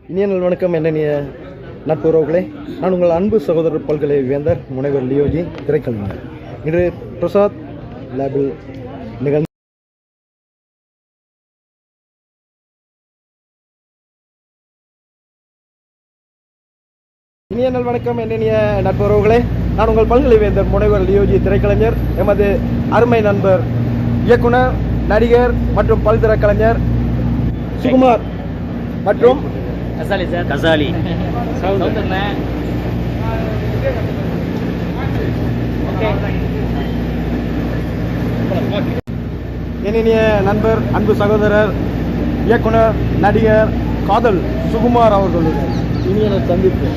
இனிய நல் வணக்கம் என்னென்னிய நட்புறவுகளே, நான் உங்கள் அன்பு சகோதரர் பல்கலை வேந்தர் முனைவர் லியோஜி திரைக்கலைஞர். இன்று பிரசாத் லேபில் நிகழ்ந்த இனிய நல் வணக்கம் என்னென்னிய நட்புறவுகளே, நான் உங்கள் பல்கலை வேந்தர் முனைவர் லியோஜி திரைக்கலைஞர். எமது அருமை நண்பர் இயக்குனர், நடிகர் மற்றும் பல்திற கலைஞர் சுகுமார் மற்றும் கசாலி என்னிய நண்பர், அன்பு சகோதரர், இயக்குனர், நடிகர், காதல் சுகுமார் அவர்களுடைய இனிய சந்திப்பு.